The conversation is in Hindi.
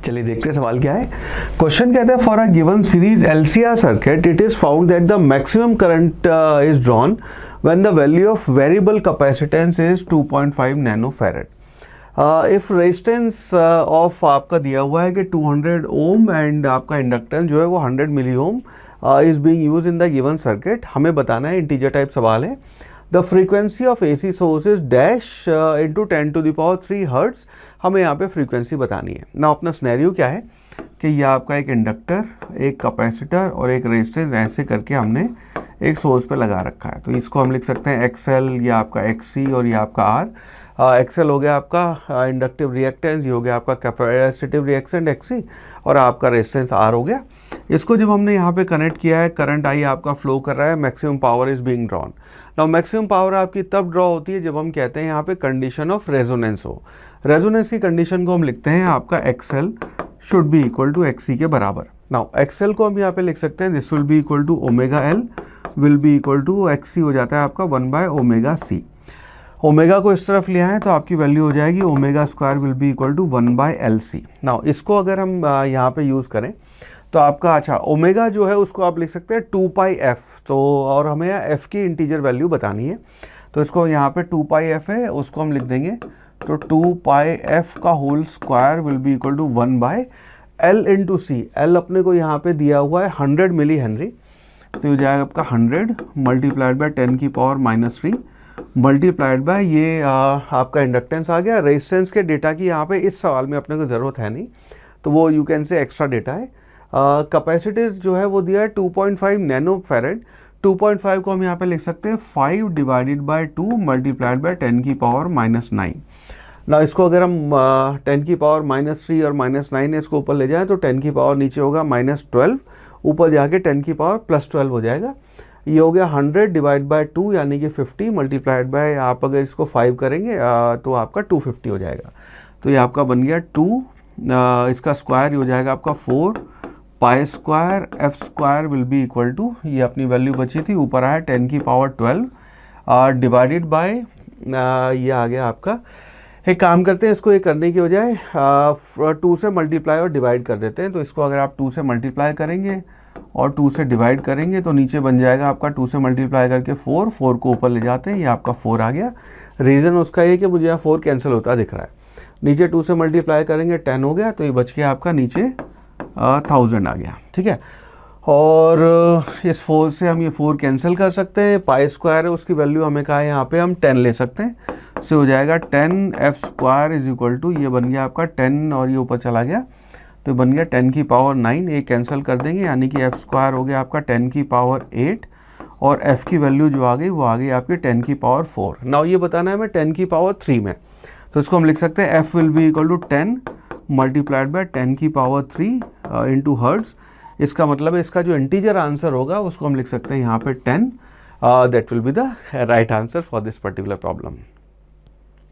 चलिए देखते हैं सवाल क्या है। क्वेश्चन कहता है for a given series LCR circuit it is found that the maximum current is drawn when the value of variable capacitance is 2.5 nano farad. If resistance of आपका दिया हुआ है कि 200 ओम एंड आपका इंडक्टेंस जो है वो 100 milli ohm is being used in the given circuit. हमें बताना है, इंटीजर टाइप सवाल है। The frequency of AC source is dash into 10⁻³ hertz. हमें यहाँ पे फ्रीक्वेंसी बतानी है ना। अपना सिनेरियो क्या है कि ये आपका एक इंडक्टर, एक कैपेसिटर और एक रेजिस्टेंस ऐसे करके हमने एक सोर्स पे लगा रखा है। तो इसको हम लिख सकते हैं XL, ये आपका XC और ये आपका R। XL हो गया आपका इंडक्टिव रिएक्टेंस, ये हो गया आपका कैपेसिटिव रिएक्टेंस XC और आपका रेजिस्टेंस R हो गया। इसको जब हमने यहाँ पे कनेक्ट किया है, करंट आई आपका फ्लो कर रहा है, maximum power is being drawn. Now maximum power आपकी तब ड्रॉ होती है जब हम कहते हैं यहाँ पे कंडीशन ऑफ रेजोनेंस हो। रेजोनेंस की कंडीशन को हम लिखते हैं आपका XL should be equal to XC के बराबर। नाउ XL को हम यहाँ पे लिख सकते हैं this will be equal to omega L will be equal to XC हो जाता है आपका 1/ωc। ओमेगा को इस तरफ लिया है तो आपकी वैल्यू हो जाएगी omega square will be equal to 1/LC। Now इसको अगर हम यहाँ पे यूज़ करें तो आपका अच्छा ओमेगा जो है उसको आप लिख सकते हैं 2πf। तो और हमें f की इंटीजर वैल्यू बतानी है तो इसको यहाँ पे 2πf है उसको हम लिख देंगे तो 2πf का whole square will be equal to 1/L into C। L अपने को यहाँ पे दिया हुआ है 100 मिली हेनरी, तो हो जाएगा आपका 100 मल्टीप्लाइड बाय 10⁻³ मल्टीप्लाइड बाय ये आपका इंडक्टेंस आ गया। रेजिस्टेंस के डेटा की यहाँ पे इस सवाल में अपने को ज़रूरत है नहीं, तो वो you can say extra data है। कैपेसिटी जो है वो दिया है 2.5 नैनो फैरेड। 2.5 को हम यहाँ पे लिख सकते हैं 5 डिवाइडेड बाय 2 मल्टीप्लाइड बाय 10⁻⁹ ना। इसको अगर हम 10⁻³ और -9 इसको ऊपर ले जाएं तो 10 नीचे होगा -12, ऊपर जाके 10⁻+12 हो जाएगा। ये हो गया 100 डिवाइड बाय 2 यानी कि 50 मल्टीप्लाइड बाय आप अगर इसको 5 करेंगे तो आपका 250 हो जाएगा। तो ये आपका बन गया 2, इसका स्क्वायर हो जाएगा आपका 4 pi square F square will be equal to, ये अपनी वैल्यू बची थी ऊपर आया 10⁻12 डिवाइडेड बाय ये आ गया आपका। एक काम करते हैं, इसको ये करने की बजाय 2 से मल्टीप्लाई और डिवाइड कर देते हैं। तो इसको अगर आप 2 से मल्टीप्लाई करेंगे और 2 से डिवाइड करेंगे तो नीचे बन जाएगा आपका 2 से मल्टीप्लाई करके 4 को ऊपर ले जाते हैं, ये आपका 4 आ गया। रीज़न उसका ये कि मुझे यहाँ 4 कैंसिल होता दिख रहा है। नीचे 2 से मल्टीप्लाई करेंगे 10 हो गया, तो ये बच गया आपका नीचे 1000 आ गया, ठीक है। और इस 4 से हम ये 4 कैंसिल कर सकते हैं। पाई स्क्वायर है उसकी वैल्यू हमें कहा है यहाँ पे हम 10 ले सकते हैं, से हो जाएगा 10f² इज इक्वल टू, ये बन गया आपका 10 और ये ऊपर चला गया तो बन गया 10⁹ ये कैंसिल कर देंगे यानी कि f² हो गया आपका 10⁸ और f की वैल्यू जो आ गई वो आ गई आपकी 10⁴। नाउ ये बताना है हमें 10⁻³ में, तो इसको हम लिख सकते हैं f will be equal to 10 multiplied by 10⁻³ into hertz. इसका मतलब है इसका जो इंटीजर आंसर होगा उसको हम लिख सकते हैं यहाँ पे 10। That will be the right answer for this particular problem.